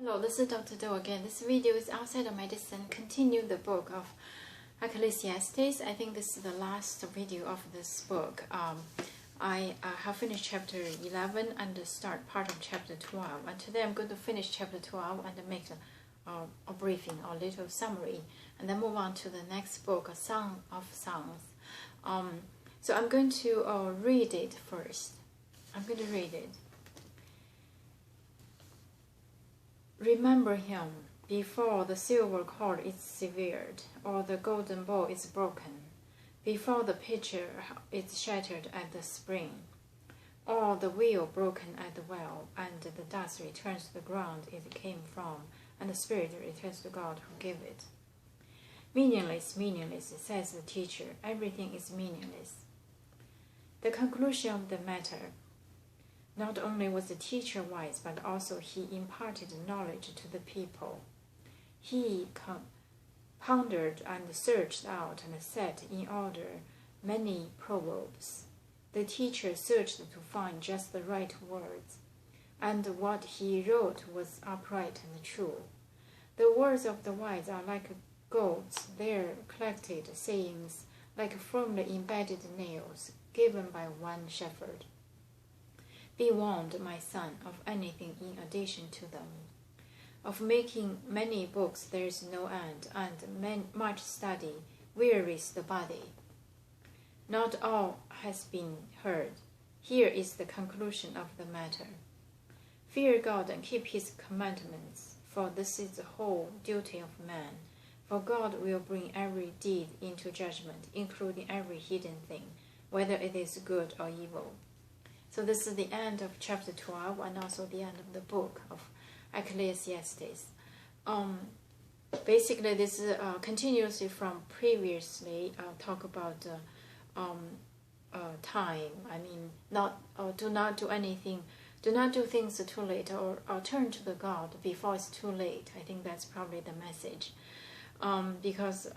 Hello, this is Dr. Do again. This video is outside of medicine. Continue the book of Ecclesiastes. I think this is the last video of this book. I have finished chapter 11 and start part of chapter 12. And today I'm going to finish chapter 12 and make a briefing or little summary. And then move on to the next book, A Song of Songs. So I'm going to read it first. I'm going to read it. Remember him before the silver cord is severed, or the golden bowl is broken, before the pitcher is shattered at the spring, or the wheel broken at the well, and the dust returns to the ground it came from, and the spirit returns to God who gave it. Meaningless, meaningless, says the teacher. Everything is meaningless. The conclusion of the matter. Not only was the teacher wise, but also he imparted knowledge to the people. He pondered and searched out and set in order many proverbs. The teacher searched to find just the right words, and what he wrote was upright and true. The words of the wise are like goads, their collected sayings like firmly embedded nails given by one shepherd. Be warned, my son, of anything in addition to them. Of making many books there is no end, and much study wearies the body. Not all has been heard. Here is the conclusion of the matter. Fear God and keep his commandments, for this is the whole duty of man. For God will bring every deed into judgment, including every hidden thing, whether it is good or evil. So this is the end of chapter 12 and also the end of the book of Ecclesiastes. Basically, this is continuously from previously talk about time. I mean, do not do anything, do not do things too late, or turn to the God before it's too late. I think that's probably the message. Because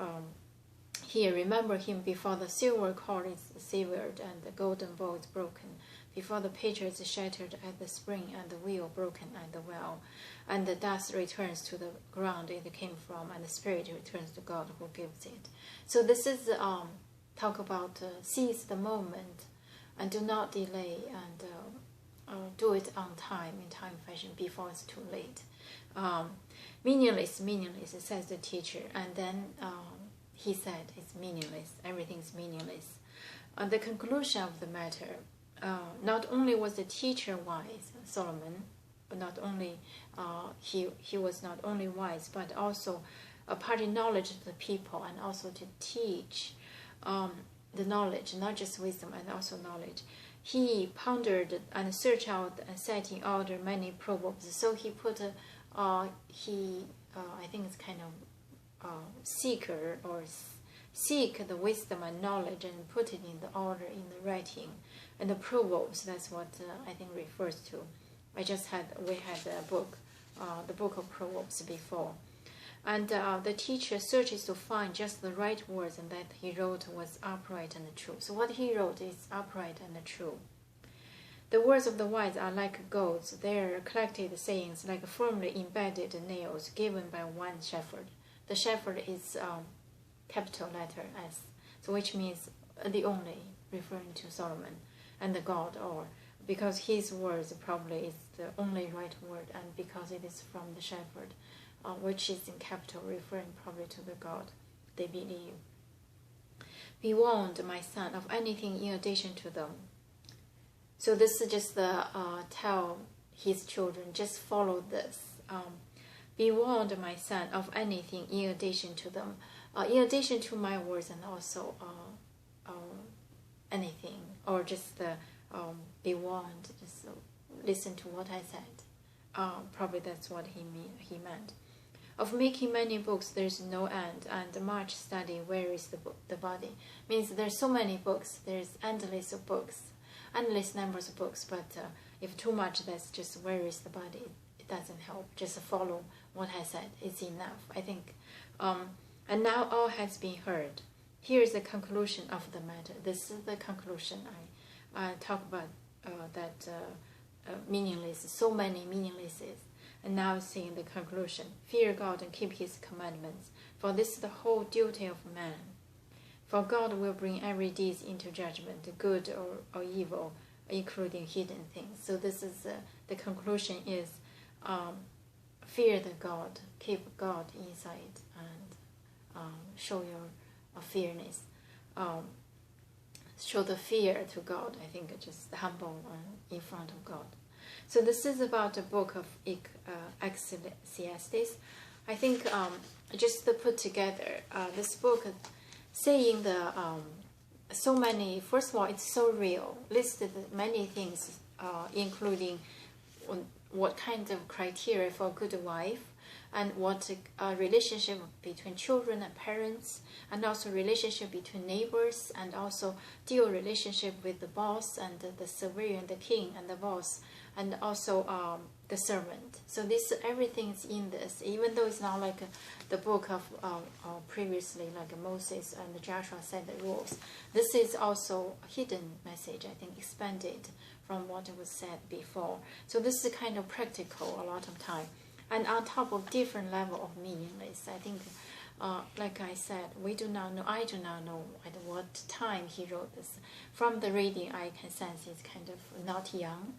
here, remember him before the silver cord is severed and the golden bowl is broken, before the pitcher is shattered at the spring and the wheel broken at the well, and the dust returns to the ground it came from, and the spirit returns to God who gives it. So this is talk about seize the moment and do not delay, and do it on time, in time fashion, before it's too late. Meaningless, meaningless, says the teacher, and then he said it's meaningless, everything's meaningless. The conclusion of the matter, not only was the teacher wise, Solomon, but not only he was not only wise, but also imparting knowledge to the people, and also to teach the knowledge, not just wisdom, and also knowledge. He pondered and searched out and set in order many proverbs. So he put I think it's kind of seeker, or seek the wisdom and knowledge and put it in the order, in the writing. And the proverbs, that's what I think refers to. We had a book, the book of Proverbs before. And the teacher searches to find just the right words, and that he wrote was upright and true. So what he wrote is upright and true. The words of the wise are like goads, their collected sayings like firmly embedded nails given by one shepherd. The shepherd is capital letter S, so which means the only, referring to Solomon, and the God, or because his words probably is the only right word, and because it is from the shepherd, which is in capital, referring probably to the God they believe. Be warned, my son, of anything in addition to them. So this is just the tell his children, just follow this. Be warned, my son, of anything in addition to them, in addition to my words, and also anything, or just be warned, just listen to what I said. Probably that's what he meant. Of making many books, there's no end, and much study wearies the body. Means there's so many books, there's endless of books, endless numbers of books, but if too much, that's just wearies the body. It doesn't help. Just follow what I said. It's enough, I think. And now all has been heard. Here is the conclusion of the matter. This is the conclusion. I talk about that meaningless, so many meaninglesses. And now seeing the conclusion. Fear God and keep his commandments, for this is the whole duty of man. For God will bring every deed into judgment, good or evil, including hidden things. So this is the conclusion is fear the God, keep God inside, and show your fearness. Show the fear to God. I think just humble in front of God. So this is about the book of Ecclesiastes. I think just to put together this book, saying the so many. First of all, it's so real. Listed many things, including what kind of criteria for a good wife, and what relationship between children and parents, and also relationship between neighbors, and also deal relationship with the boss and the civilian, the king and the boss, and also the servant. So this everything is in this, even though it's not like the book of previously, like Moses and Joshua said the rules. This is also a hidden message, I think, expanded from what was said before. So this is kind of practical a lot of time. And on top of different level of meaningless, I think, like I said, we do not know, I do not know at what time he wrote this. From the reading, I can sense he's kind of not young,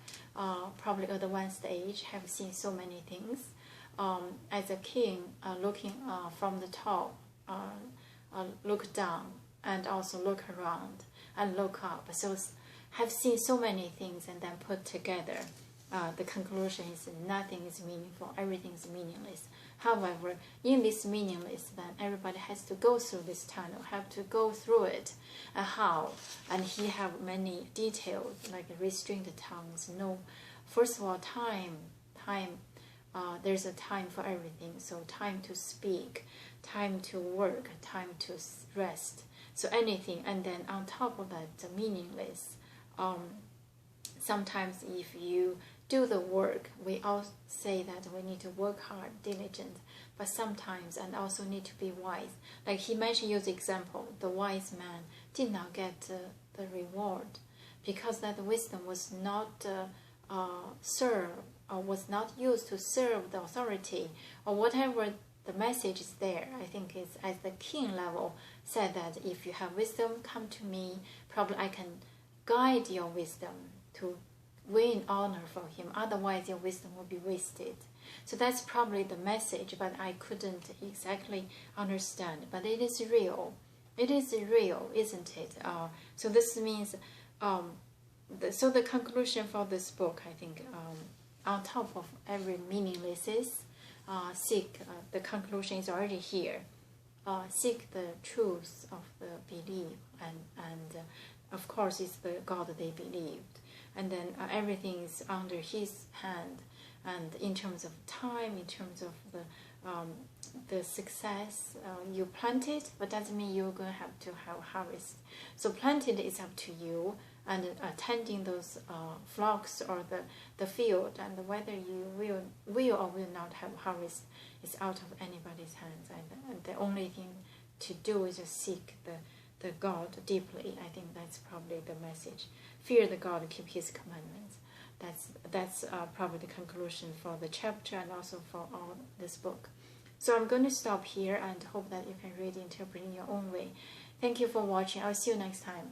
probably advanced age, have seen so many things. As a king, looking from the top, look down, and also look around, and look up. So have seen so many things, and then put together. The conclusion is nothing is meaningful, everything is meaningless. However, in this meaningless, then everybody has to go through this tunnel, have to go through it. How? And he have many details, like restrained tongues. No, first of all, time. There's a time for everything. So time to speak, time to work, time to rest. So anything, and then on top of that, the meaningless. Sometimes if you do the work, we all say that we need to work hard, diligent, but sometimes, and also need to be wise. Like he mentioned, use example, the wise man did not get the reward because that wisdom was not served, or was not used to serve the authority, or whatever the message is there. I think it's at the king level said that if you have wisdom, come to me, probably I can guide your wisdom to win honor for him, otherwise your wisdom will be wasted. So that's probably the message, but I couldn't exactly understand. But it is real. It is real, isn't it? So this means, so the conclusion for this book, I think, on top of every meaninglessness, seek, the conclusion is already here. Seek the truth of the belief, and of course it's the God they believed. And then everything is under his hand, and in terms of time, in terms of the success, you planted, but doesn't mean you're going to have harvest. So planted is up to you, and attending those flocks or the field, and whether you will or will not have harvest is out of anybody's hands. And the only thing to do is just seek the God deeply. I think that's probably the message. Fear the God, keep his commandments. That's probably the conclusion for the chapter and also for all this book. So I'm going to stop here and hope that you can read, interpret in your own way. Thank you for watching. I'll see you next time.